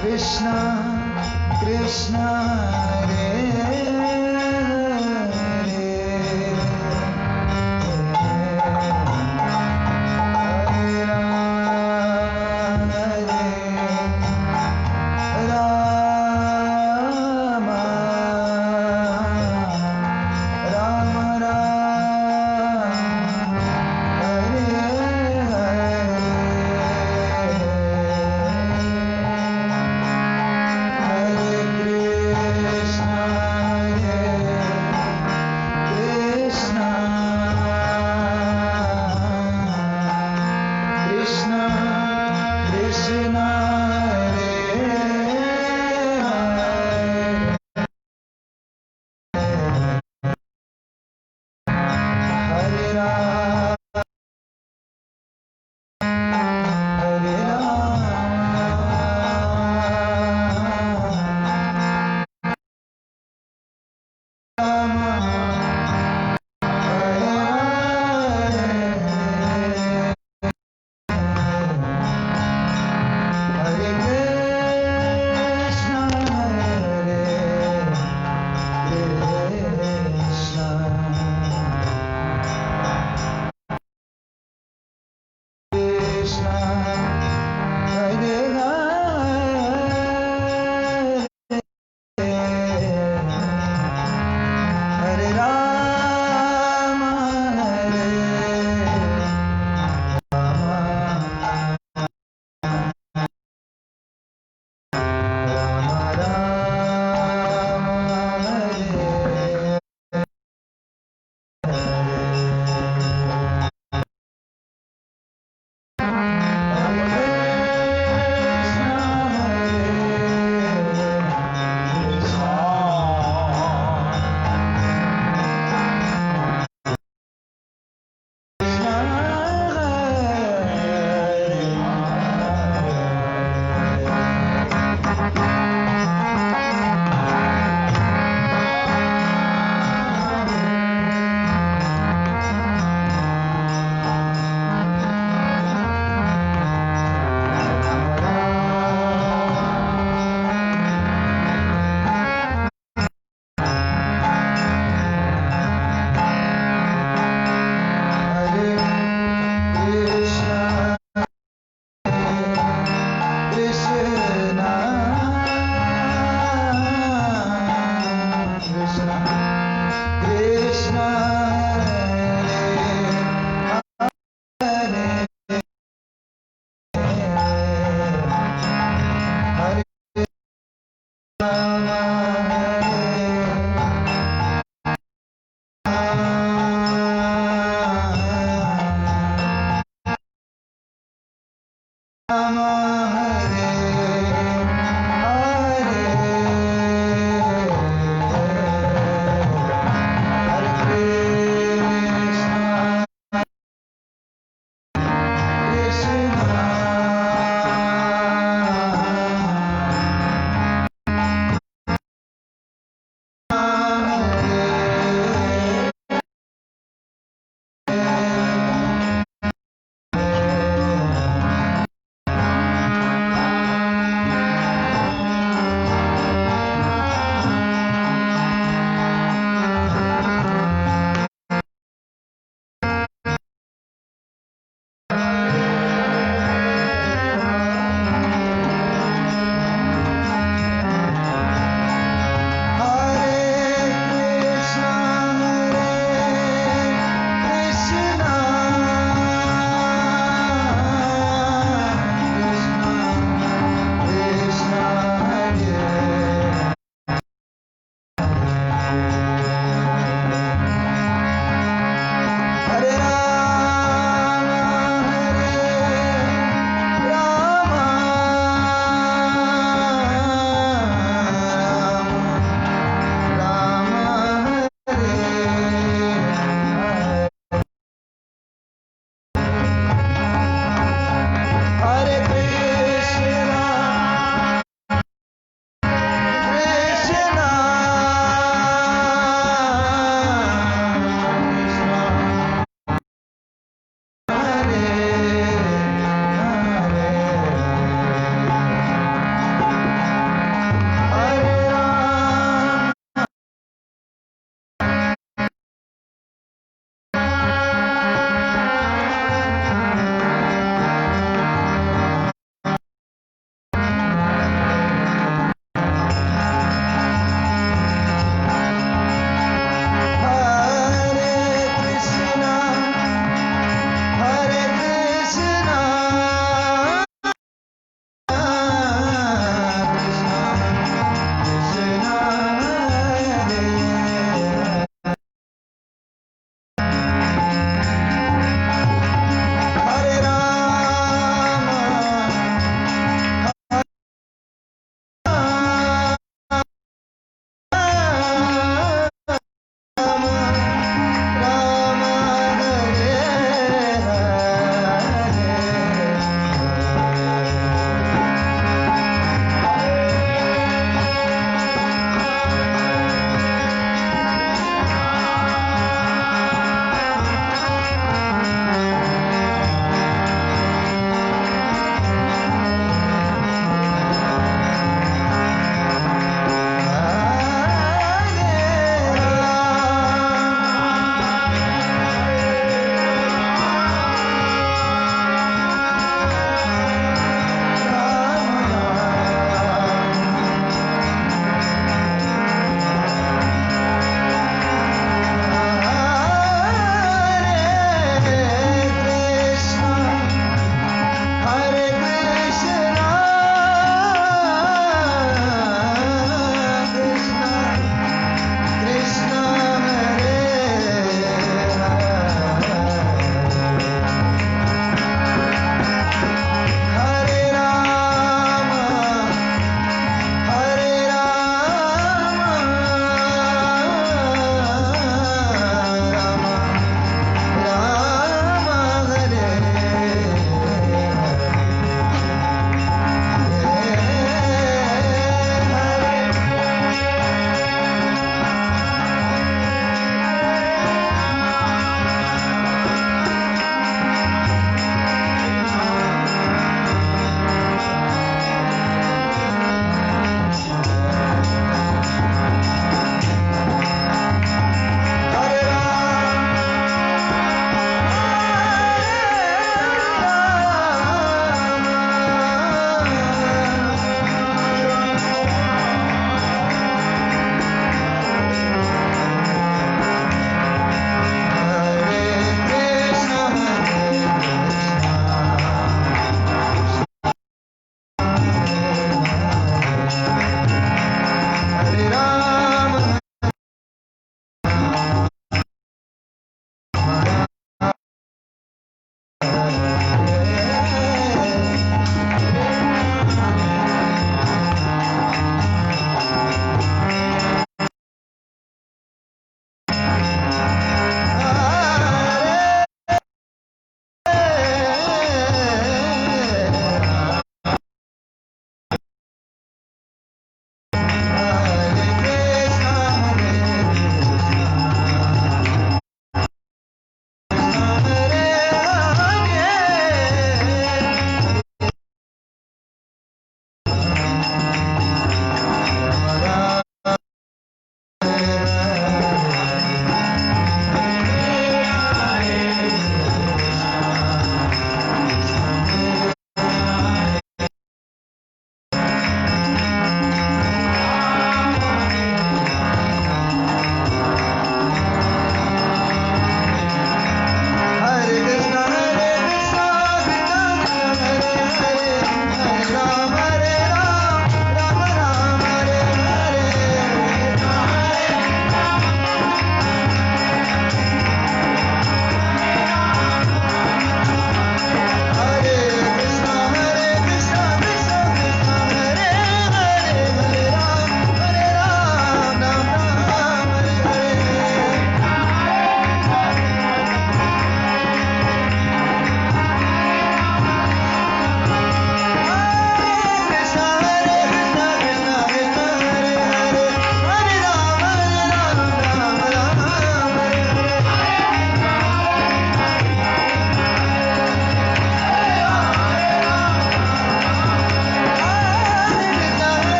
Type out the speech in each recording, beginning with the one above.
Krishna Krishna Hare Krishna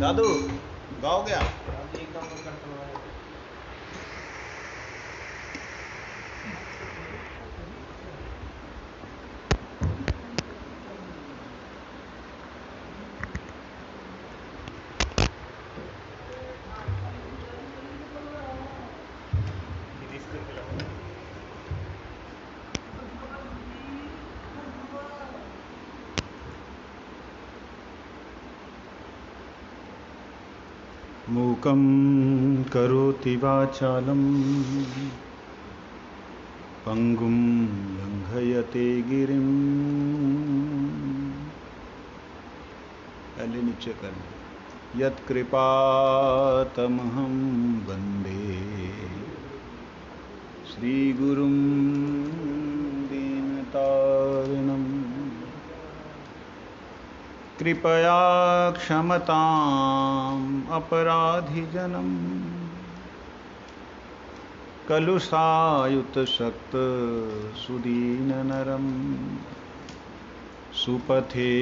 दादू गाओ क्या? मूकं करोति वाचालं पंगुं लंघयते गिरिं। पहले नीचे करना। यत्कृपातमहं वन्दे श्रीगुरुं दीनतारिणम्। कृपया क्षमताम् अपराधिजनम्। कलुषायुतशक्त सुदीननरम्। सुपथे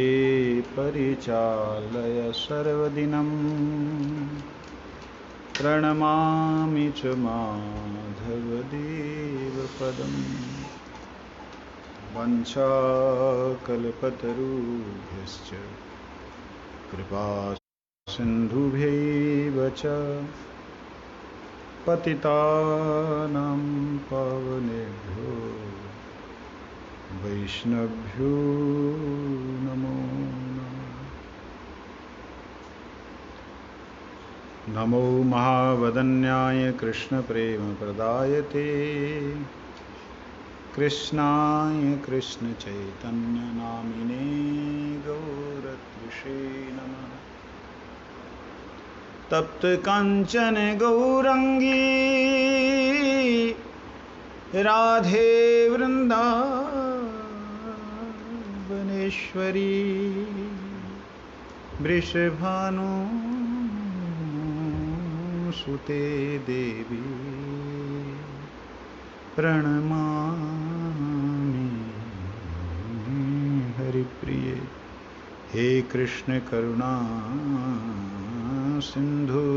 परिचालय सर्वदिनं। प्रणमामि च माधवदेवपदम्। वंशाकल्पतरुभ्यश्च कृपा सिन्धुभ्यैव च पतितानां पावनेभ्यो वैष्णवभ्यो नमो नमः। नमो महावदन्याय कृष्णप्रेमप्रदायते कृष्णाय कृष्णचैतन्यनामिने गौरत्विषे नमः। तप्तकाञ्चन गौराङ्गी राधे वृन्दावनेश्वरी। वृषभानुसुते देवी प्रणमामि हरिप्रिये। हे कृष्ण करुणा सिंधु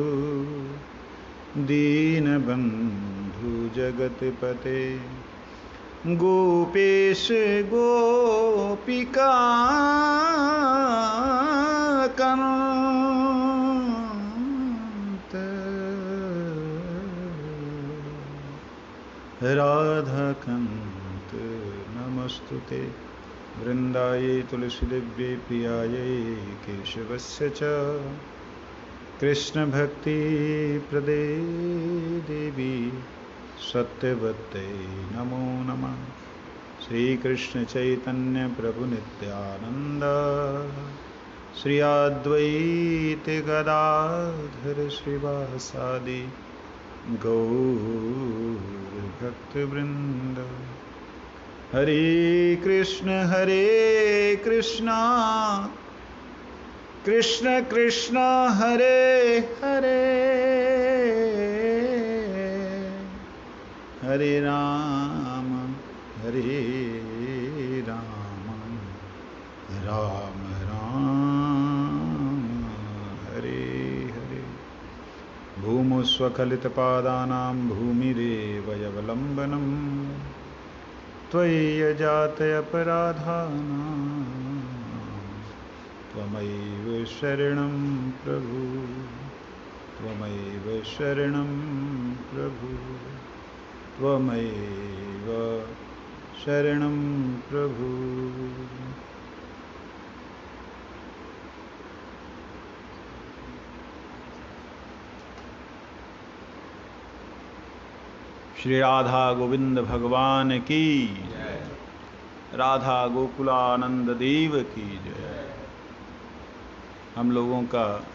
दीनबंधु जगतपते। गोपेश गोपिका कान्त राधाकान्त नमस्तुते। वृन्दायै तुलसीदेव्यै प्रियायै केशवस्य च कृष्णभक्तिप्रदे देवी सत्यवत्यै नमो नमः। श्रीकृष्ण चैतन्य प्रभु नित्यानंद श्री अद्वैत गदाधर श्रीवासादि गौर भक्तवृंद। हरे कृष्ण कृष्ण कृष्ण हरे हरे हरे राम राम राम हरे हरे। भूमौ स्वखलितपादानां भूमिरेव यवलम्बनम्। त्वय्यजात अपराधानां त्वमैव शरणं प्रभु। त्वमैव शरणं प्रभु। त्वमैव शरणं प्रभु। श्री राधा गोविंद भगवान की जय। राधा गोकुलानंद देव की जय। हम लोगों का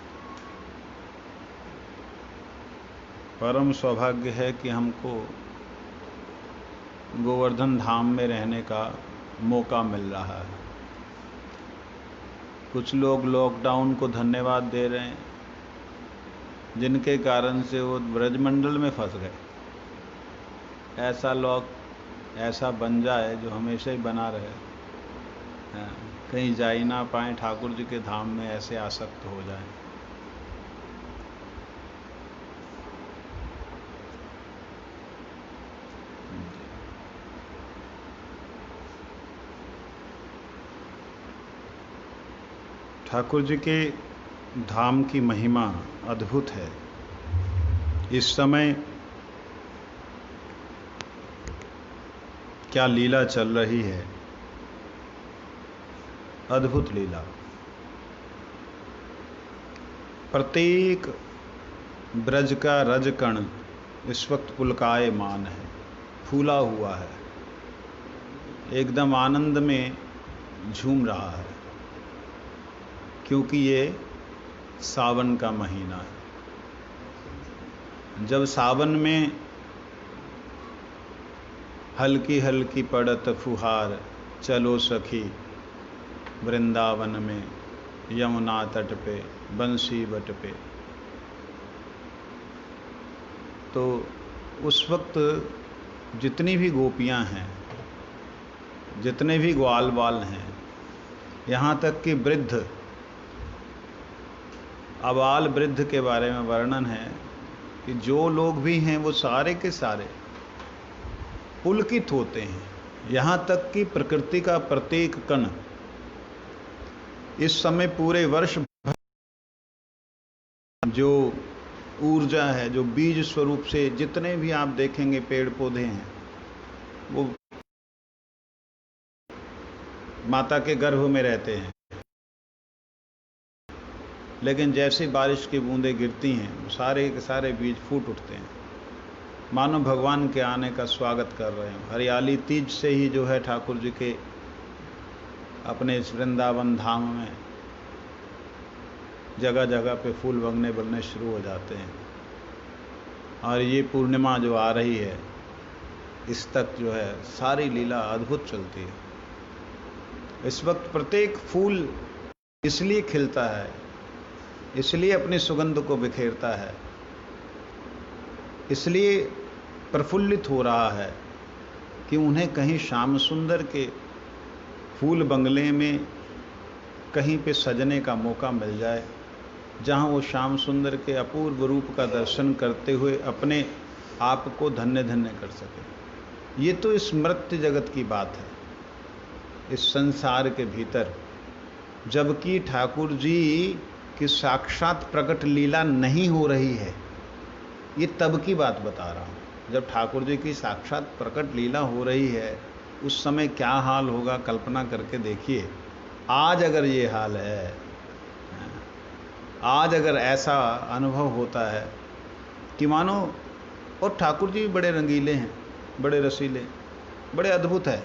परम सौभाग्य है कि हमको गोवर्धन धाम में रहने का मौका मिल रहा है। कुछ लोग लॉकडाउन को धन्यवाद दे रहे हैं, जिनके कारण से वो ब्रजमंडल में फंस गए। ऐसा बन जाए जो हमेशा ही बना रहे, कहीं जा ही ना पाए, ठाकुर जी के धाम में ऐसे आसक्त हो जाए। ठाकुर जी के धाम की महिमा अद्भुत है। इस समय क्या लीला चल रही है, अद्भुत लीला। प्रत्येक ब्रज का रजकण इस वक्त पुलकायमान है, फूला हुआ है, एकदम आनंद में झूम रहा है, क्योंकि ये सावन का महीना है। जब सावन में हल्की हल्की पड़त फुहार, चलो सखी वृंदावन में, यमुना तट पे, बंसी बट पे, तो उस वक्त जितनी भी गोपियां हैं, जितने भी ग्वाल बाल हैं, यहाँ तक कि वृद्ध, अबाल वृद्ध के बारे में वर्णन है कि जो लोग भी हैं वो सारे के सारे पुलकित होते हैं। यहाँ तक कि प्रकृति का प्रत्येक कण इस समय पूरे वर्ष जो ऊर्जा है, जो बीज स्वरूप से जितने भी आप देखेंगे पेड़ पौधे हैं, वो माता के गर्भ में रहते हैं, लेकिन जैसे बारिश की बूंदें गिरती हैं सारे के सारे बीज फूट उठते हैं, मानो भगवान के आने का स्वागत कर रहे हैं। हरियाली तीज से ही जो है ठाकुर जी के अपने इस वृंदावन धाम में जगह जगह पे फूल बनने शुरू हो जाते हैं। और ये पूर्णिमा जो आ रही है, इस तक जो है सारी लीला अद्भुत चलती है। इस वक्त प्रत्येक फूल इसलिए खिलता है, इसलिए अपनी सुगंध को बिखेरता है, इसलिए प्रफुल्लित हो रहा है कि उन्हें कहीं श्याम सुंदर के फूल बंगले में कहीं पे सजने का मौका मिल जाए, जहां वो श्याम सुंदर के अपूर्व रूप का दर्शन करते हुए अपने आप को धन्य धन्य कर सके। ये तो इस मृत्य जगत की बात है, इस संसार के भीतर, जबकि ठाकुर जी की साक्षात प्रकट लीला नहीं हो रही है। ये तब की बात बता रहा हूँ, जब ठाकुर जी की साक्षात प्रकट लीला हो रही है, उस समय क्या हाल होगा कल्पना करके देखिए। आज अगर ये हाल है, आज अगर ऐसा अनुभव होता है कि मानो, और ठाकुर जी बड़े रंगीले हैं, बड़े रसीले, बड़े अद्भुत है।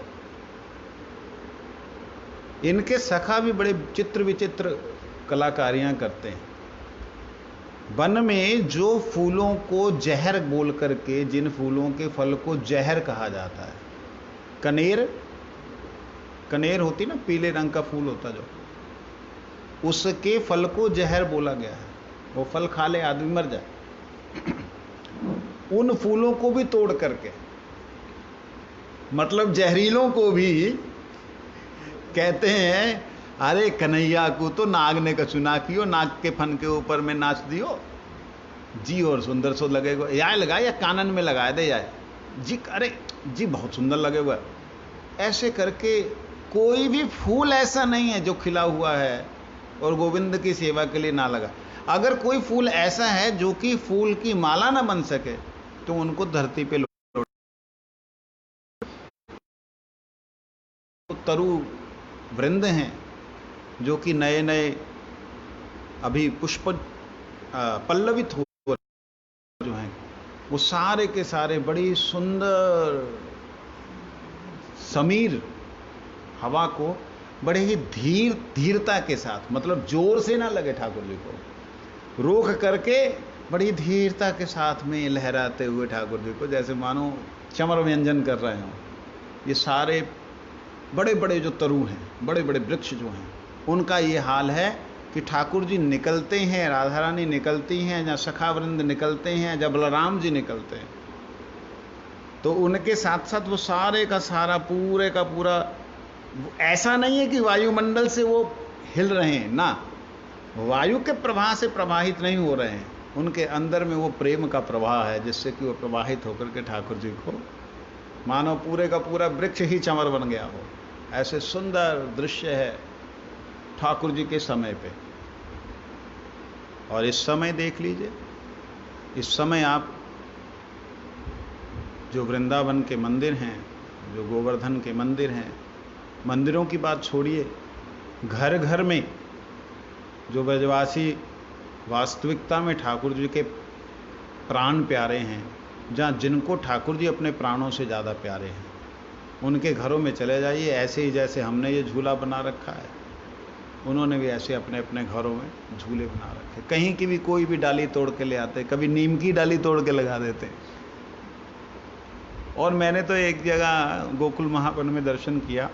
इनके सखा भी बड़े चित्र विचित्र कलाकारियां करते हैं। वन में जो फूलों को जहर बोल करके, जिन फूलों के फल को जहर कहा जाता है, कनेर होती ना, पीले रंग का फूल होता जो, उसके फल को जहर बोला गया है। वो फल खा ले आदमी मर जाए। उन फूलों को भी तोड़ करके, मतलब जहरीलों को भी कहते हैं, अरे कन्हैया को तो नाग ने कछुना कियो, नाग के फन के ऊपर में नाच दियो जी, और सुंदर सो लगेगा, या लगाए या कानन में लगाए दे जाए जी, अरे जी बहुत सुंदर लगेगा। ऐसे करके कोई भी फूल ऐसा नहीं है जो खिला हुआ है और गोविंद की सेवा के लिए ना लगा। अगर कोई फूल ऐसा है जो कि फूल की माला ना बन सके, तो उनको धरती पे तरु वृंद हैं जो कि नए नए अभी पुष्प पल्लवित हो जो हैं, वो सारे के सारे बड़ी सुंदर समीर हवा को बड़े ही धीरता के साथ, मतलब जोर से ना लगे ठाकुर जी को, रोक करके बड़ी धीरता के साथ में लहराते हुए ठाकुर जी को जैसे मानो चमर व्यंजन कर रहे हों। ये सारे बड़े बड़े जो तरु हैं, बड़े बड़े वृक्ष जो हैं, उनका ये हाल है कि ठाकुर जी निकलते हैं, राधा रानी निकलती हैं, या सखावृंद निकलते हैं, जब बलराम जी निकलते हैं, तो उनके साथ साथ वो सारे का सारा पूरे का पूरा, ऐसा नहीं है कि वायुमंडल से वो हिल रहे हैं ना, वायु के प्रवाह से प्रवाहित नहीं हो रहे हैं, उनके अंदर में वो प्रेम का प्रवाह है, जिससे कि वो प्रवाहित होकर के ठाकुर जी को मानो पूरे का पूरा वृक्ष ही चंवर बन गया हो। ऐसे सुंदर दृश्य है ठाकुर जी के समय पे। और इस समय देख लीजिए, इस समय आप जो वृंदावन के मंदिर हैं, जो गोवर्धन के मंदिर हैं, मंदिरों की बात छोड़िए, घर घर में जो ब्रजवासी वास्तविकता में ठाकुर जी के प्राण प्यारे हैं, जहाँ जिनको ठाकुर जी अपने प्राणों से ज़्यादा प्यारे हैं, उनके घरों में चले जाइए। ऐसे ही जैसे हमने ये झूला बना रखा है, उन्होंने भी ऐसे अपने अपने घरों में झूले बना रखे। कहीं की भी कोई भी डाली तोड़ के ले आते, कभी नीम की डाली तोड़ के लगा देते। और मैंने तो एक जगह गोकुल महावन में दर्शन किया,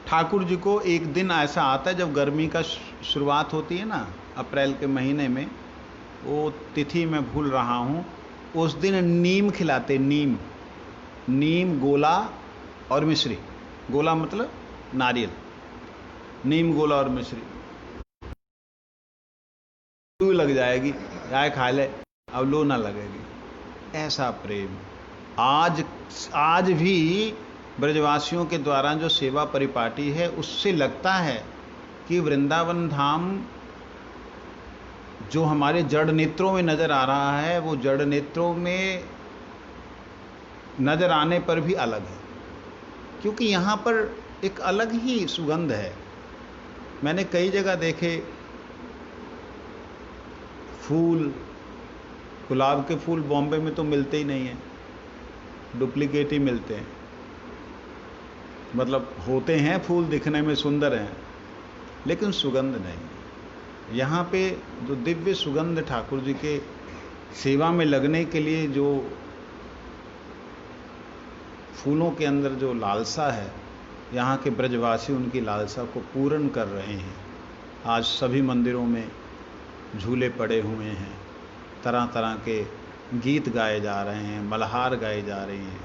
ठाकुर जी को एक दिन ऐसा आता है जब गर्मी का शुरुआत होती है ना, अप्रैल के महीने में, वो तिथि मैं भूल रहा हूँ, उस दिन नीम खिलाते। नीम गोला और मिश्री। गोला मतलब नारियल, नीम गोला और मिश्री। लू लग जाएगी, चाय खा ले, अब लू ना लगेगी। ऐसा प्रेम आज भी ब्रजवासियों के द्वारा जो सेवा परिपाटी है, उससे लगता है कि वृंदावन धाम जो हमारे जड़ नेत्रों में नजर आ रहा है, वो जड़ नेत्रों में नजर आने पर भी अलग है, क्योंकि यहाँ पर एक अलग ही सुगंध है। मैंने कई जगह देखे फूल, गुलाब के फूल बॉम्बे में तो मिलते ही नहीं हैं, डुप्लीकेट ही मिलते हैं। मतलब होते हैं फूल, दिखने में सुंदर हैं, लेकिन सुगंध नहीं। यहाँ पे जो दिव्य सुगंध ठाकुर जी के सेवा में लगने के लिए जो फूलों के अंदर जो लालसा है, यहाँ के ब्रजवासी उनकी लालसा को पूर्ण कर रहे हैं। आज सभी मंदिरों में झूले पड़े हुए हैं, तरह तरह के गीत गाए जा रहे हैं, मल्हार गाए जा रहे हैं।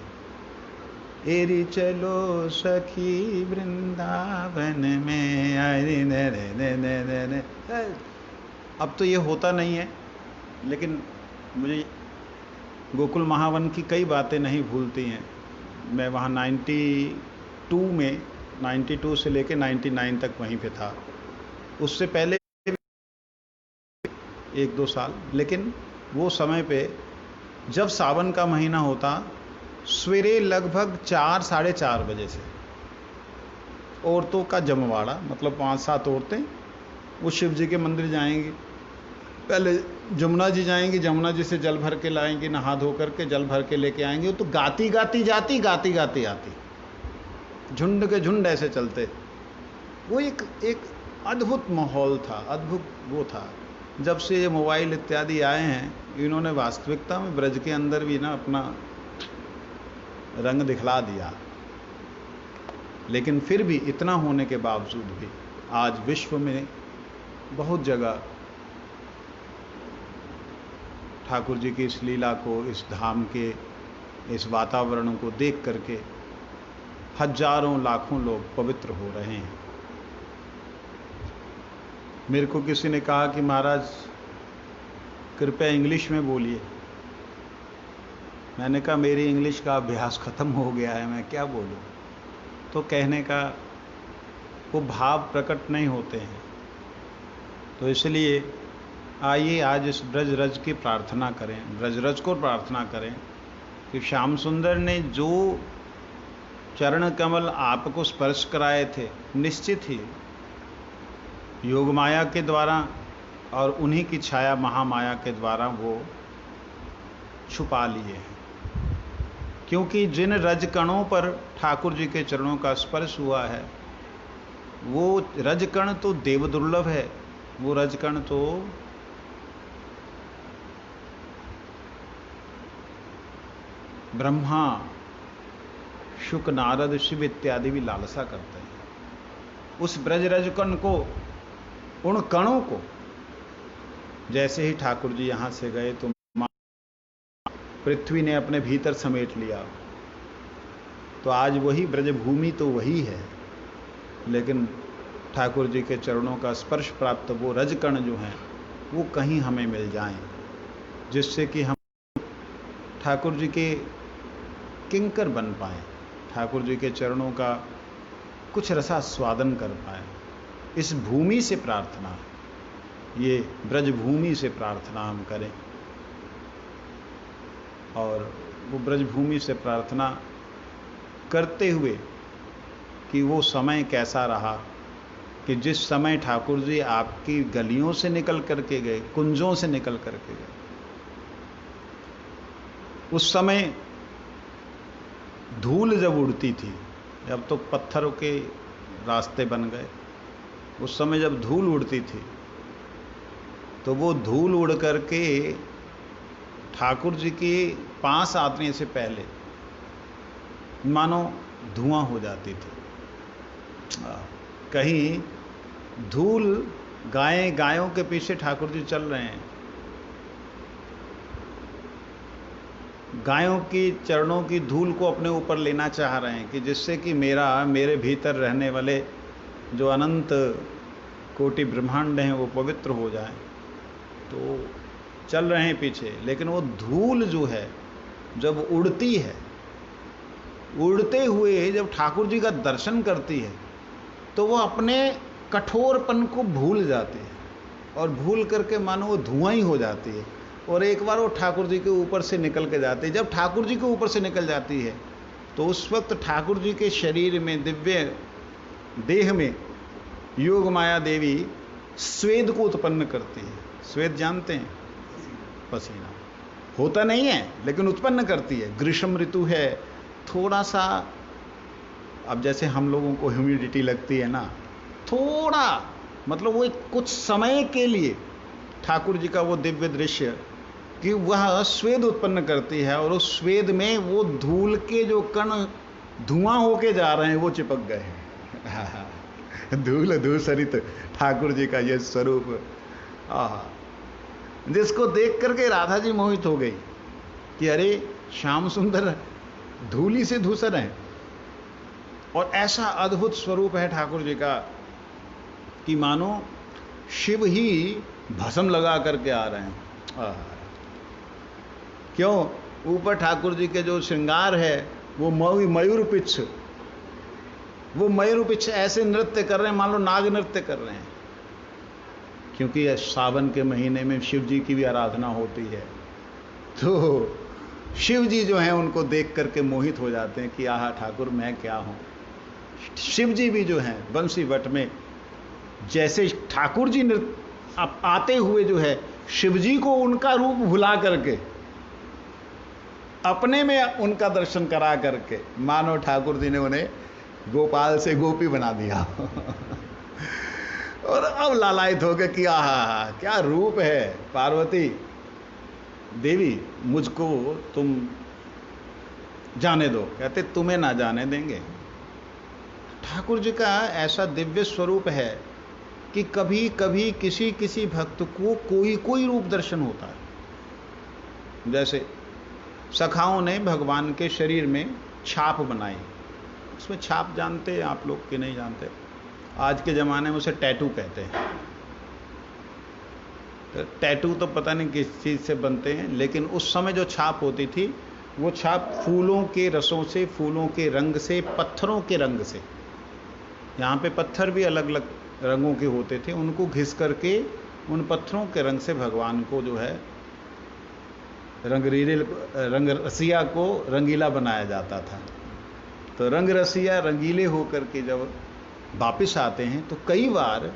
एरी चलो सखी वृंदावन में, अरे ने ने ने ने ने ने। अब तो ये होता नहीं है, लेकिन मुझे गोकुल महावन की कई बातें नहीं भूलती हैं। मैं वहाँ 92 से लेकर 99 तक वहीं पे था, उससे पहले 1-2 साल। लेकिन वो समय पे जब सावन का महीना होता, सवेरे लगभग 4-4:30 बजे से औरतों का जमवाड़ा, मतलब 5-7 औरतें वो शिव जी के मंदिर जाएंगी। पहले जमुना जी जाएंगी, जमुना जी से जल भर के लाएंगी, नहा धो करके जल भर के लेके आएंगी। तो गाती गाती जाती, गाती गाती आती, झुंड के झुंड ऐसे चलते। वो एक अद्भुत माहौल था, अद्भुत वो था। जब से ये मोबाइल इत्यादि आए हैं, इन्होंने वास्तविकता में ब्रज के अंदर भी ना अपना रंग दिखला दिया। लेकिन फिर भी इतना होने के बावजूद भी आज विश्व में बहुत जगह ठाकुर जी की इस लीला को, इस धाम के इस वातावरण को देख करके हजारों लाखों लोग पवित्र हो रहे हैं। मेरे को किसी ने कहा कि महाराज कृपया इंग्लिश में बोलिए। मैंने कहा मेरी इंग्लिश का अभ्यास खत्म हो गया है, मैं क्या बोलूं। तो कहने का वो भाव प्रकट नहीं होते हैं। तो इसलिए आइए आज इस ब्रज रज की प्रार्थना करें, ब्रज रज को प्रार्थना करें कि श्याम सुंदर ने जो चरण कमल आपको स्पर्श कराए थे, निश्चित ही योग माया के द्वारा और उन्हीं की छाया महामाया के द्वारा वो छुपा लिए हैं। क्योंकि जिन रजकणों पर ठाकुर जी के चरणों का स्पर्श हुआ है, वो रजकण तो देव दुर्लभ है। वो रजकण तो ब्रह्मा, शुक, नारद, शिव इत्यादि भी लालसा करते हैं। उस ब्रज रजकण को, उन कणों को, जैसे ही ठाकुर जी यहां से गए तो पृथ्वी ने अपने भीतर समेट लिया। तो आज वही ब्रजभूमि तो वही है, लेकिन ठाकुर जी के चरणों का स्पर्श प्राप्त वो रजकण जो हैं वो कहीं हमें मिल जाएं, जिससे कि हम ठाकुर जी के किंकर बन पाएं, ठाकुर जी के चरणों का कुछ रसास्वादन कर पाएं। इस भूमि से प्रार्थना, ये ब्रज भूमि से प्रार्थना हम करें। और वो ब्रज भूमि से प्रार्थना करते हुए कि वो समय कैसा रहा कि जिस समय ठाकुर जी आपकी गलियों से निकल करके गए, कुंजों से निकल करके गए, उस समय धूल जब उड़ती थी, अब तो पत्थरों के रास्ते बन गए, उस समय जब धूल उड़ती थी तो वो धूल उड़ करके ठाकुर जी के पास आने से पहले मानो धुआं हो जाती थी। कहीं धूल, गायों के पीछे ठाकुर जी चल रहे हैं, गायों की चरणों की धूल को अपने ऊपर लेना चाह रहे हैं कि जिससे कि मेरे भीतर रहने वाले जो अनंत कोटि ब्रह्मांड हैं वो पवित्र हो जाएं। तो चल रहे हैं पीछे, लेकिन वो धूल जो है जब उड़ती है, उड़ते हुए जब ठाकुर जी का दर्शन करती है तो वो अपने कठोरपन को भूल जाती है और भूल करके मानो वो धुआं ही हो जाती है। और एक बार वो ठाकुर जी के ऊपर से निकल के जाती है। जब ठाकुर जी के ऊपर से निकल जाती है तो उस वक्त ठाकुर जी के शरीर में, दिव्य देह में योग माया देवी स्वेद को उत्पन्न करती है। स्वेद जानते हैं? पसीना होता नहीं है लेकिन उत्पन्न करती है। ग्रीष्म ऋतु है, थोड़ा सा, अब जैसे हम लोगों को ह्यूमिडिटी लगती है ना, थोड़ा मतलब वो कुछ समय के लिए ठाकुर जी का वो दिव्य दृश्य कि वह स्वेद उत्पन्न करती है और उस स्वेद में वो धूल के जो कण धुआं होके जा रहे हैं वो चिपक गए हैं। धूल धूसरित ठाकुर जी का ये स्वरूप, जिसको देख करके राधा जी मोहित हो गई कि अरे श्याम सुंदर धूली से धूसर हैं। और ऐसा अद्भुत स्वरूप है ठाकुर जी का कि मानो शिव ही भस्म लगा करके आ रहे हैं। क्यों? ऊपर ठाकुर जी के जो श्रृंगार है वो मयूर पिच्छ, वो मयूर पिच्छ ऐसे नृत्य कर रहे हैं मान लो नाग नृत्य कर रहे हैं, क्योंकि सावन के महीने में शिव जी की भी आराधना होती है। तो शिव जी जो हैं उनको देख करके मोहित हो जाते हैं कि आहा ठाकुर मैं क्या हूं। शिव जी भी जो हैं बंसी वट में जैसे ठाकुर जी आते हुए जो है शिव जी को उनका रूप भुला करके अपने में उनका दर्शन करा करके मानो ठाकुर जी ने उन्हें गोपाल से गोपी बना दिया। और अब लालायित हो गए कि आहा क्या रूप है। पार्वती देवी मुझको तुम जाने दो, कहते तुम्हें ना जाने देंगे। ठाकुर जी का ऐसा दिव्य स्वरूप है कि कभी कभी किसी किसी भक्त को कोई कोई रूप दर्शन होता है। जैसे सखाओं ने भगवान के शरीर में छाप बनाई। उसमें छाप जानते हैं आप लोग कि नहीं जानते? आज के ज़माने में उसे टैटू कहते हैं। तो टैटू तो पता नहीं किस चीज़ से बनते हैं, लेकिन उस समय जो छाप होती थी वो छाप फूलों के रसों से, फूलों के रंग से, पत्थरों के रंग से, यहाँ पे पत्थर भी अलग अलग रंगों के होते थे, उनको घिस करके उन पत्थरों के रंग से भगवान को जो है रंग रसिया को रंगीला बनाया जाता था। तो रंग रसिया रंगीले होकर के जब वापिस आते हैं तो कई बार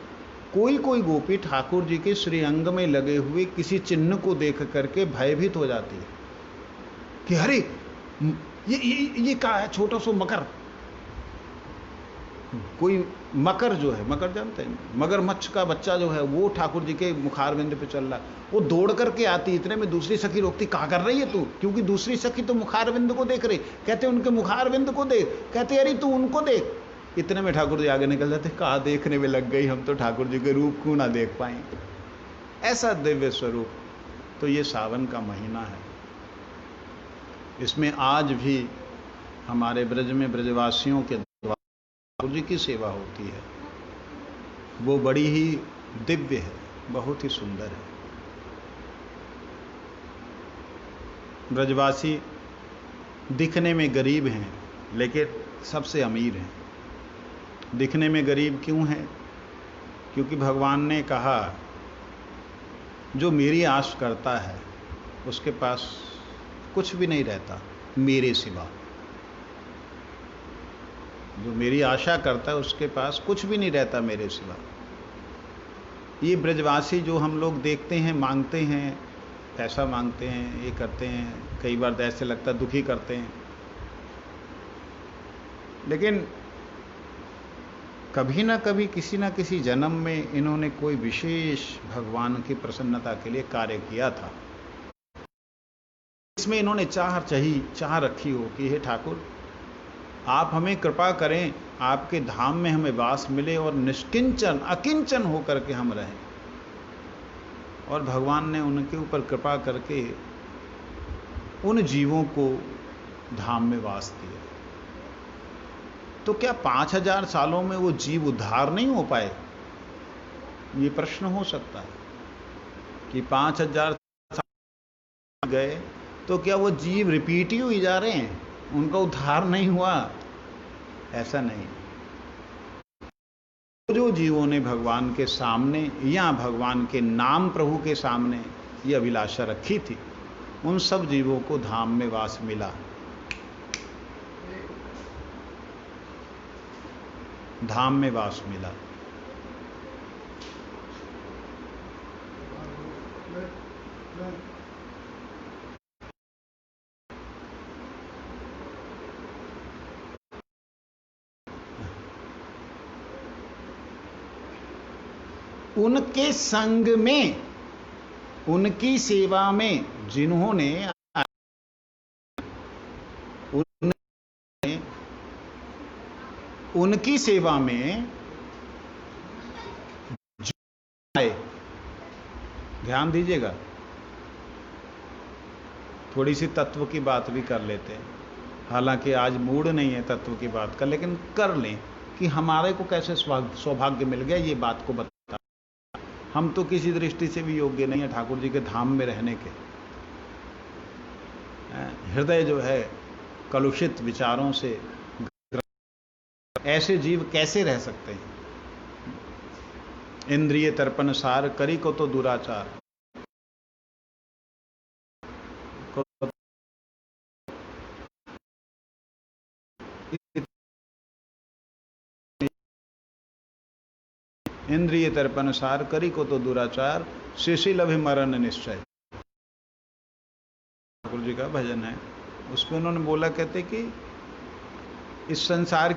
कोई कोई गोपी ठाकुर जी के श्री अंग में लगे हुए किसी चिन्ह को देख करके भयभीत हो जाती है कि अरे ये क्या है, छोटा सा मकर, कोई मकर जो है, मकर जानते हैं, मगरमच्छ का बच्चा जो है वो ठाकुर जी के मुखारविंद पे चल रहा है। वो दौड़ करके आती, इतने में दूसरी सखी रोकती, कहाँ कर रही है तू? क्योंकि दूसरी सखी तो मुखारविंद को देख रही। कहते उनके मुखारविंद को देख, कहते अरे तू उनको देख। इतने में ठाकुर जी आगे निकल जाते, कहाँ देखने में लग गई, हम तो ठाकुर जी के रूप क्यों ना देख पाए। ऐसा दिव्य स्वरूप। तो ये सावन का महीना है, इसमें आज भी हमारे ब्रज में ब्रजवासियों के ठाकुर जी की सेवा होती है। वो बड़ी ही दिव्य है, बहुत ही सुंदर है। ब्रजवासी दिखने में गरीब हैं लेकिन सबसे अमीर हैं। दिखने में गरीब क्यों हैं? क्योंकि भगवान ने कहा जो मेरी आश करता है उसके पास कुछ भी नहीं रहता मेरे सिवा। जो मेरी आशा करता है उसके पास कुछ भी नहीं रहता मेरे सिवा। ये ब्रजवासी जो हम लोग देखते हैं, मांगते हैं, पैसा मांगते हैं, ये करते हैं, कई बार तो ऐसे लगता है दुखी करते हैं, लेकिन कभी ना कभी किसी ना किसी जन्म में इन्होंने कोई विशेष भगवान की प्रसन्नता के लिए कार्य किया था। इसमें इन्होंने चाह रखी हो कि हे ठाकुर, आप हमें कृपा करें, आपके धाम में हमें वास मिले और निष्किंचन अकिंचन होकर के हम रहें। और भगवान ने उनके ऊपर कृपा करके उन जीवों को धाम में वास दिया। तो क्या 5000 सालों में वो जीव उद्धार नहीं हो पाए? ये प्रश्न हो सकता है कि 5000 साल गए तो क्या वो जीव रिपीट ही हुई जा रहे हैं, उनका उद्धार नहीं हुआ? ऐसा नहीं। जो जीवों ने भगवान के सामने या भगवान के नाम प्रभु के सामने ये अभिलाषा रखी थी, उन सब जीवों को धाम में वास मिला। धाम में वास मिला। उनके संग में, उनकी सेवा में जिन्होंने उनकी सेवा में आए। ध्यान दीजिएगा, थोड़ी सी तत्व की बात भी कर लेते हैं। हालांकि आज मूड नहीं है तत्व की बात का, लेकिन कर लें कि हमारे को कैसे सौभाग्य मिल गया ये बात को बता। हम तो किसी दृष्टि से भी योग्य नहीं है ठाकुर जी के धाम में रहने के। हृदय जो है कलुषित विचारों से, ऐसे जीव कैसे रह सकते हैं? इंद्रिय तर्पण सार करी को तो दुराचार। इंद्रिय तर्पण सार करी को तो दुराचार, शिशिल अभिमरण निश्चय। ठाकुर जी का भजन है, उसमें उन्होंने बोला, कहते कि इस संसार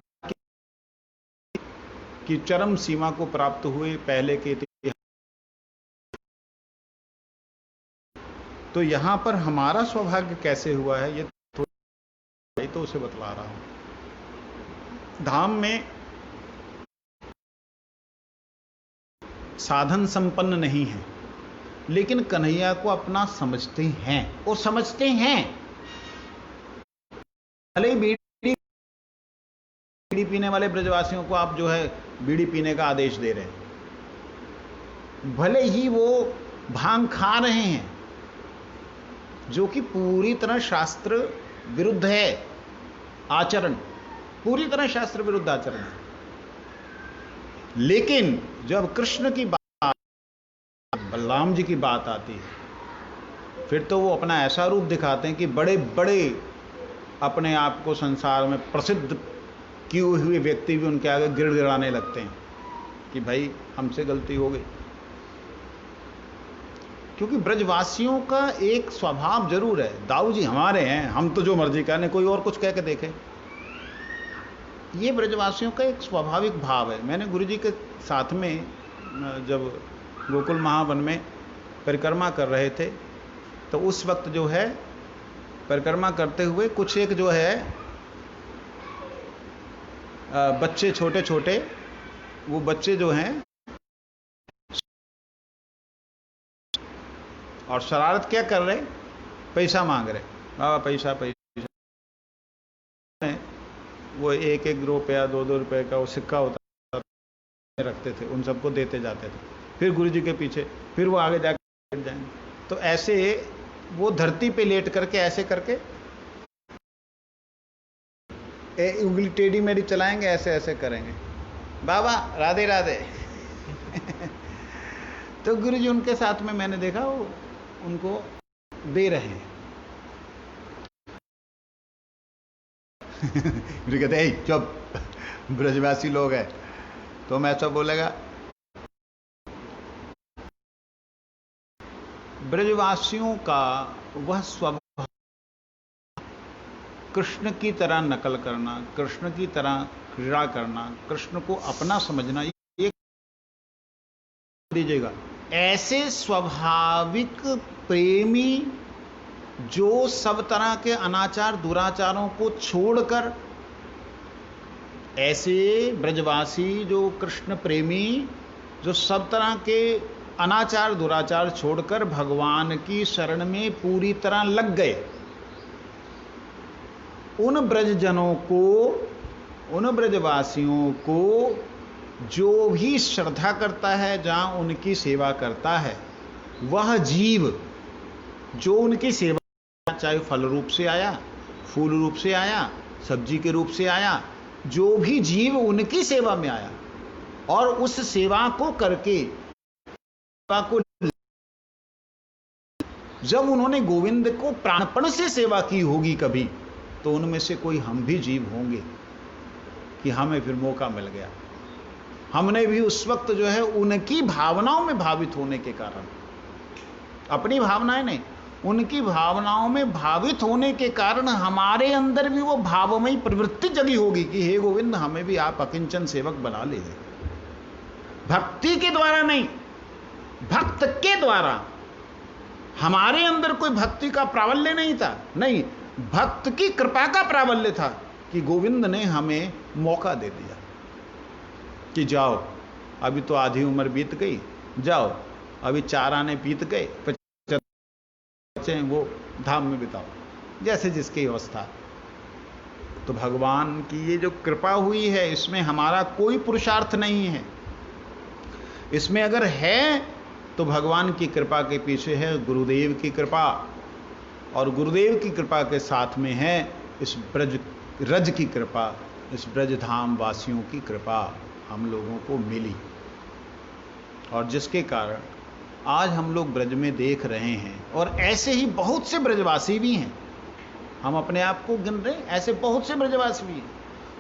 की चरम सीमा को प्राप्त हुए पहले के इतिहास, तो यहां पर हमारा सौभाग्य कैसे हुआ है ये तो उसे बतला रहा हूं। धाम में साधन संपन्न नहीं है, लेकिन कन्हैया को अपना समझते हैं। और समझते हैं, भले ही बीड़ी पीने वाले ब्रजवासियों को आप जो है बीड़ी पीने का आदेश दे रहे हैं, भले ही वो भांग खा रहे हैं, जो कि पूरी तरह शास्त्र विरुद्ध है आचरण, पूरी तरह शास्त्र विरुद्ध आचरण है। लेकिन जब कृष्ण की बात, बलराम जी की बात आती है, फिर तो वो अपना ऐसा रूप दिखाते हैं कि बड़े बड़े अपने आप को संसार में प्रसिद्ध किए हुए व्यक्ति भी उनके आगे गिड़गिड़ाने लगते हैं कि भाई हमसे गलती हो गई। क्योंकि ब्रजवासियों का एक स्वभाव जरूर है, दाऊ जी हमारे हैं, हम तो जो मर्जी करें, कोई और कुछ कह के देखे। ये ब्रजवासियों का एक स्वाभाविक भाव है। मैंने गुरु जी के साथ में जब गोकुल महावन में परिक्रमा कर रहे थे, तो उस वक्त जो है परिक्रमा करते हुए कुछ एक जो है बच्चे छोटे छोटे, वो बच्चे जो हैं और शरारत क्या कर रहे, पैसा मांग रहे। बाबा पैसा पैसा, वो 1-1 रुपया 2-2 रुपए का वो सिक्का होता रखते थे, उन सबको देते जाते थे। फिर गुरु जी के पीछे, फिर वो आगे जाकर लेट जाएंगे। तो ऐसे वो धरती पे लेट करके ऐसे करके उंगली टेढ़ी मेढ़ी चलाएंगे, ऐसे ऐसे करेंगे, बाबा राधे राधे। तो गुरु जी उनके साथ में मैंने देखा वो उनको दे रहे हैं। गुरु कहते हैं चुप, ब्रजवासी लोग हैं। तो मैं ऐसा बोलेगा, ब्रजवासियों का वह स्वभाव कृष्ण की तरह नकल करना, कृष्ण की तरह क्रीड़ा करना, कृष्ण को अपना समझना, ये दीजिएगा। ऐसे स्वाभाविक प्रेमी जो सब तरह के अनाचार दुराचारों को छोड़कर, ऐसे ब्रजवासी जो कृष्ण प्रेमी जो सब तरह के अनाचार दुराचार छोड़कर भगवान की शरण में पूरी तरह लग गए, उन ब्रजजनों को, उन ब्रजवासियों को जो भी श्रद्धा करता है, जहां उनकी सेवा करता है, वह जीव जो उनकी सेवा, चाहे फल रूप से आया, फूल रूप से आया, सब्जी के रूप से आया, जो भी जीव उनकी सेवा में आया और उस सेवा को करके, सेवा को जब उन्होंने गोविंद को प्राणपण से सेवा की होगी कभी, तो उनमें से कोई हम भी जीव होंगे कि हमें फिर मौका मिल गया। हमने भी उस वक्त जो है उनकी भावनाओं में भावित होने के कारण, अपनी भावनाएं नहीं, उनकी भावनाओं में भावित होने के कारण हमारे अंदर भी वो भावमयी प्रवृत्ति जगी होगी कि हे गोविंद, हमें भी आप अकिंचन सेवक बना लीजिए। भक्ति के द्वारा नहीं, भक्त के द्वारा। हमारे अंदर कोई भक्ति का प्राबल्य नहीं था, नहीं, भक्त की कृपा का प्राबल्य था कि गोविंद ने हमें मौका दे दिया कि जाओ, अभी तो आधी उम्र बीत गई, जाओ, अभी 4 आने बीत गए, बच्चे वो धाम में बिताओ, जैसे जिसकी अवस्था। तो भगवान की ये जो कृपा हुई है, इसमें हमारा कोई पुरुषार्थ नहीं है। इसमें अगर है तो भगवान की कृपा के पीछे है गुरुदेव की कृपा, और गुरुदेव की कृपा के साथ में है इस रज की कृपा, इस ब्रज धाम वासियों की कृपा हम लोगों को मिली, और जिसके कारण आज हम लोग ब्रज में देख रहे हैं। और ऐसे ही बहुत से ब्रजवासी भी हैं, हम अपने आप को गिन रहे हैं, ऐसे बहुत से ब्रजवासी भी हैं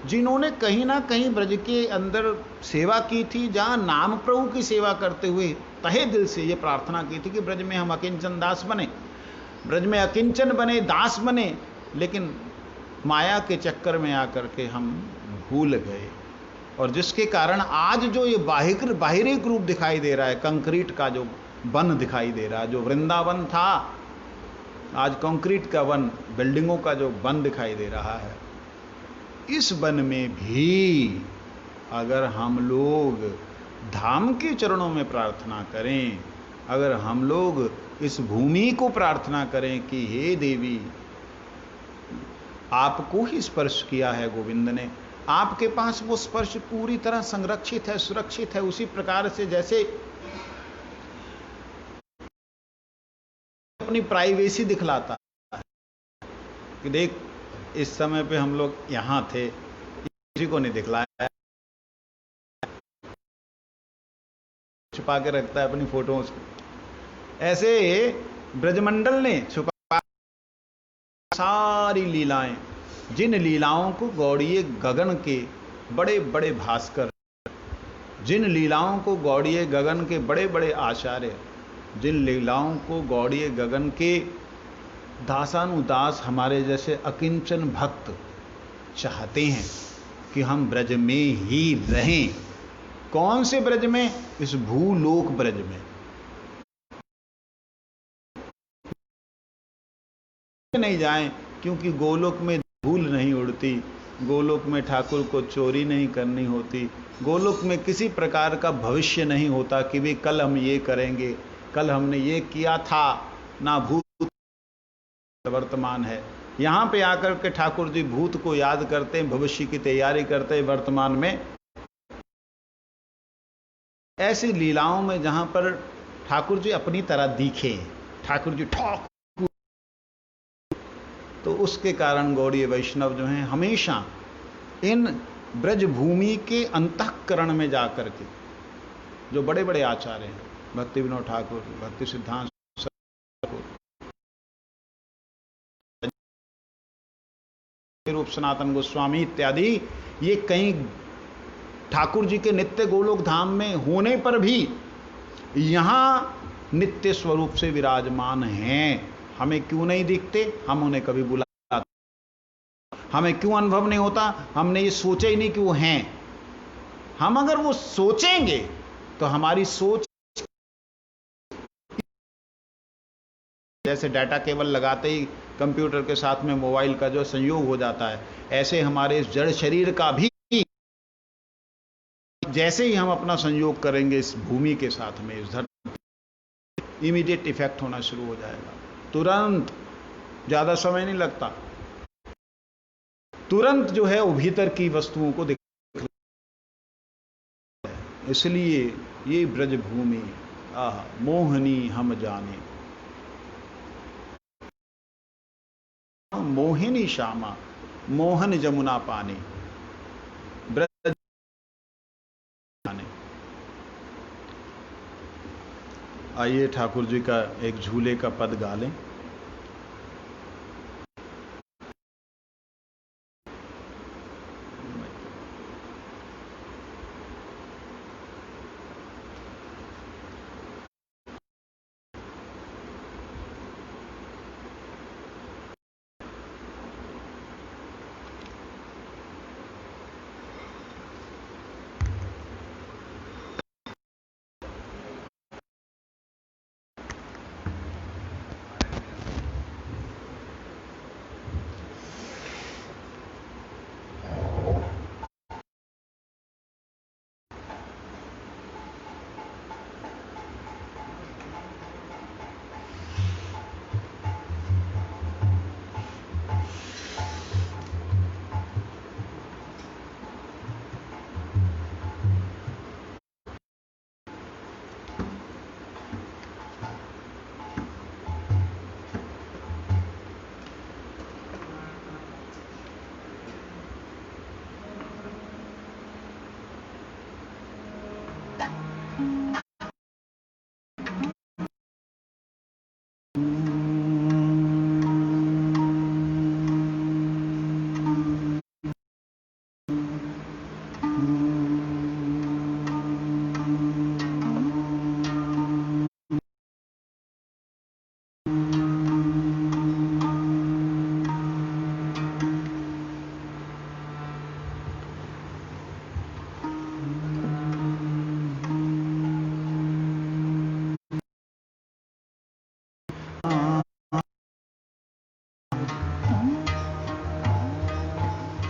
जिन्होंने कहीं ना कहीं ब्रज के अंदर सेवा की थी, जहाँ नाम प्रभु की सेवा करते हुए तहे दिल से ये प्रार्थना की थी कि ब्रज में हम अकिंचन दास बने, ब्रज में अकिंचन बने, दास बने, लेकिन माया के चक्कर में आकर के हम भूल गए। और जिसके कारण आज जो ये बाहिरिक रूप दिखाई दे रहा है, कंक्रीट का जो वन दिखाई दे रहा है, जो वृंदावन था आज कंक्रीट का वन, बिल्डिंगों का जो वन दिखाई दे रहा है, इस वन में भी अगर हम लोग धाम के चरणों में प्रार्थना करें, अगर हम लोग इस भूमि को प्रार्थना करें कि हे देवी, आपको ही स्पर्श किया है गोविंद ने, आपके पास वो स्पर्श पूरी तरह संरक्षित है, सुरक्षित है, उसी प्रकार से जैसे अपनी प्राइवेसी दिखलाता है कि देख, इस समय पे हम लोग यहां थे, किसी को नहीं दिखलाया, छुपा के रखता है अपनी फोटो को। ऐसे ब्रजमंडल ने छुपा सारी लीलाएं, जिन लीलाओं को गौड़िए गगन के बड़े बड़े भास्कर, जिन लीलाओं को गौड़िए गगन के बड़े बड़े आचार्य, जिन लीलाओं को गौड़िए गगन के दासानुदास हमारे जैसे अकिंचन भक्त चाहते हैं कि हम ब्रज में ही रहें। कौन से ब्रज में? इस भूलोक ब्रज में। नहीं जाएं, क्योंकि गोलोक में धूल नहीं उड़ती, गोलोक में ठाकुर को चोरी नहीं करनी होती, गोलोक में किसी प्रकार का भविष्य नहीं होता कि वे कल हम ये करेंगे, कल हमने ये किया था, ना भूत वर्तमान है। यहाँ पे आकर के ठाकुर जी भूत को याद करते हैं, भविष्य की तैयारी करते हैं वर्तमान में। ऐसी लीलाओं में जहां पर ठाकुर जी अपनी तरह दिखे, ठाकुर जी ठाकुर, तो उसके कारण गौड़ीय वैष्णव जो हैं हमेशा इन ब्रज भूमि के अंतःकरण में जाकर के, जो बड़े बड़े आचार्य हैं, भक्ति विनोद ठाकुर, भक्ति सिद्धांत रूप सनातन गोस्वामी इत्यादि, ये कई ठाकुर जी के नित्य गोलोक धाम में होने पर भी यहाँ नित्य स्वरूप से विराजमान हैं। हमें क्यों नहीं दिखते? हम उन्हें कभी बुलाते, हमें क्यों अनुभव नहीं होता? हमने ये सोचा ही नहीं कि वो हैं। हम अगर वो सोचेंगे तो हमारी सोच, जैसे डाटा केबल लगाते ही कंप्यूटर के साथ में मोबाइल का जो संयोग हो जाता है, ऐसे हमारे इस जड़ शरीर का भी जैसे ही हम अपना संयोग करेंगे इस भूमि के साथ में, इस धरती, इमीडिएट इफेक्ट होना शुरू हो जाएगा। तुरंत, ज्यादा समय नहीं लगता, तुरंत जो है वो भीतर की वस्तुओं को दिख। इसलिए ये ब्रज भूमि आह मोहनी हम जाने, मोहिनी श्यामा मोहन जमुना पानी, ब्रज जाने। आइए ठाकुर जी का एक झूले का पद गा लें।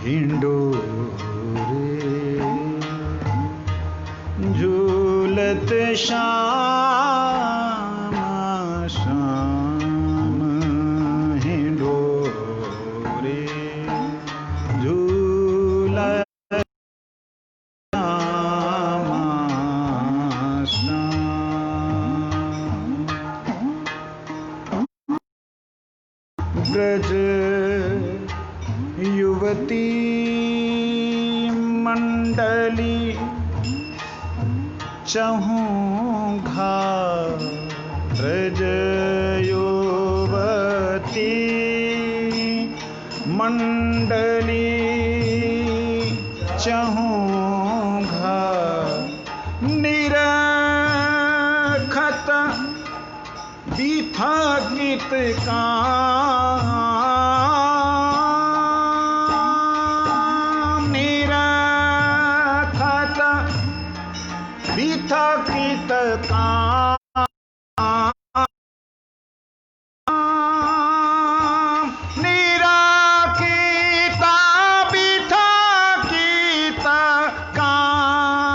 हिंडोरे झूलत श्याम श्याम, हिंडोरे झूलत श्याम श्याम। ब्रज युवती मंडली चहूँ घाट, ब्रज युवती मंडली चहूँ घाट, निरखत बिथकित काम, निरखत बिथकित काम, निरखित बिथकित काम,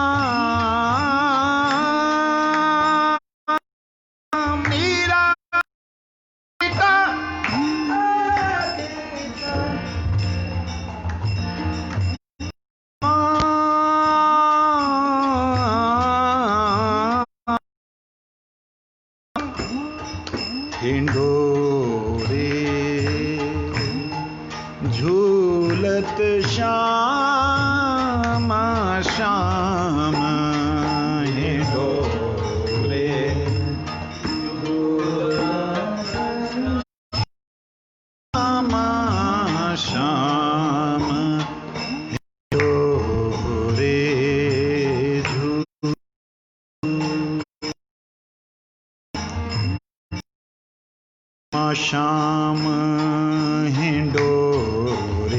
श्याम हिंडोरे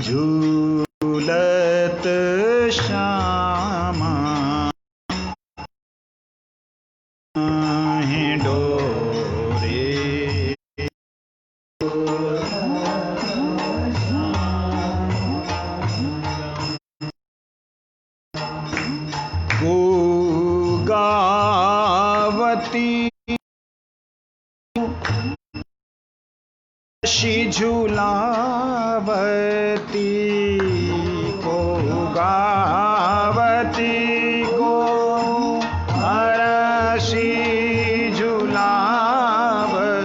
झूलत श्यामा हिंडोरे गोगावती शी झूलावती गोगावती गो हरषि झूलावती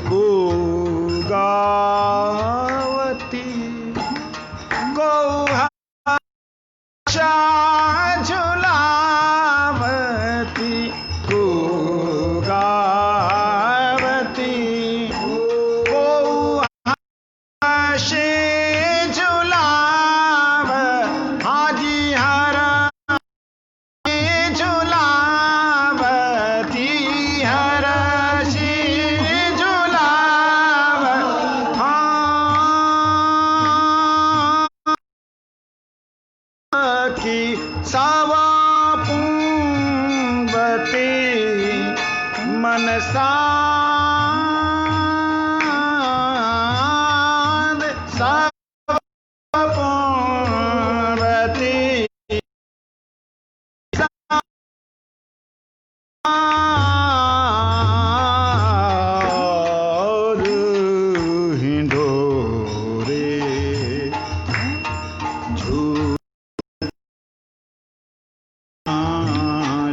गोगावती गो झूलावती गोगावती गोहाशे झूलाव हाजी हरा झूलावती हरषि झूलाव की सावा पुंवती मनसाद सावा पुंवती हिंडोरे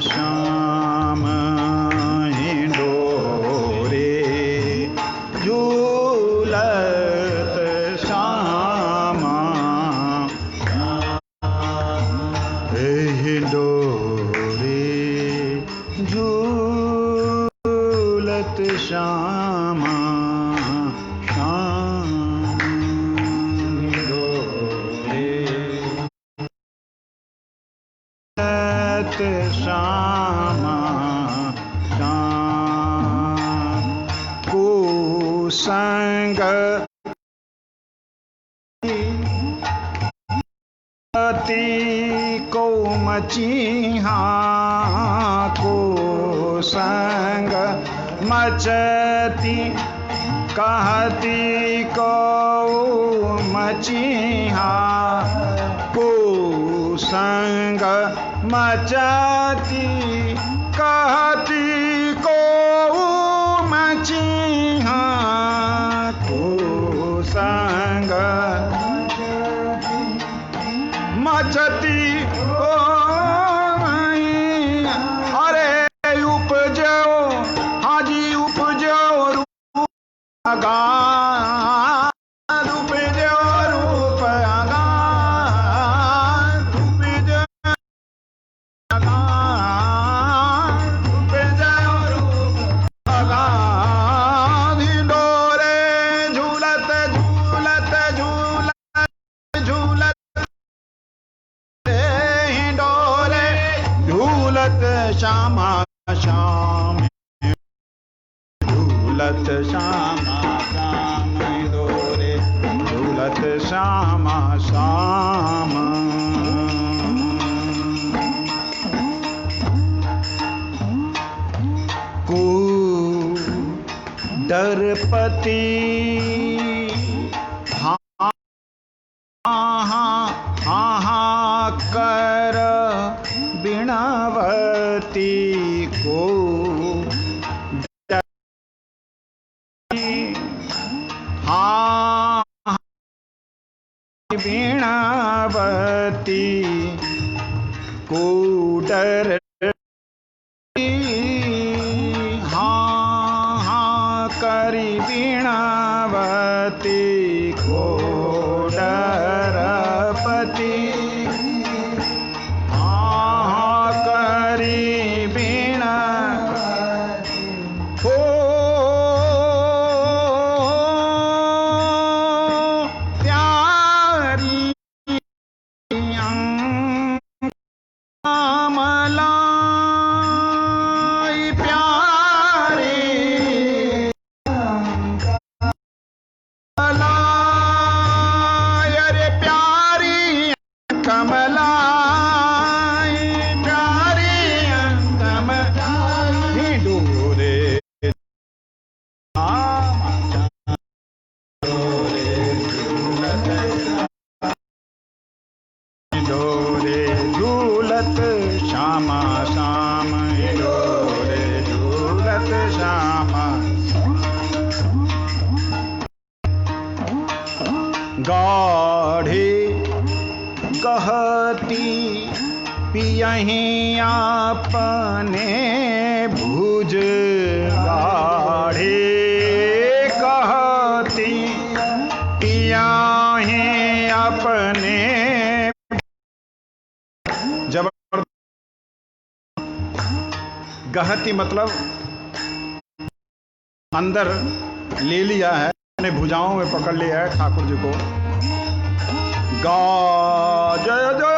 श्याम हिंडोरे झूलत श्यामा हिंडोरे झूलत श्यामा श्यामा श्याम को संग को मचिहा को संग मचती कहती को मचिहा को संग मचती कहती को मचिहा को संग मचती को अरे उपजो हाजी उपजो रूपगा उपजो रूपगा हिंडोरे झूलत झूलत झूलत झूलत हिंडोरे झूलत श्यामा श्याम झूलत श्यामा श्याम हिंडोरे झूलत श्यामा श्याम को डरपति हाँ कर बिणावती को हाँ बिणावती को डर करी बीणावती को डरपति करी बीणा हो प्यारी अमला झूलत श्यामा श्याम हिलोरे झूलत श्यामा। गाढ़े कहती पियहीं आपने भुज, गाढ़े कहती पियहीं अपने। जब गहती मतलब अंदर ले लिया है, अपने भुजाओं में पकड़ लिया है ठाकुर जी को। गा जय जय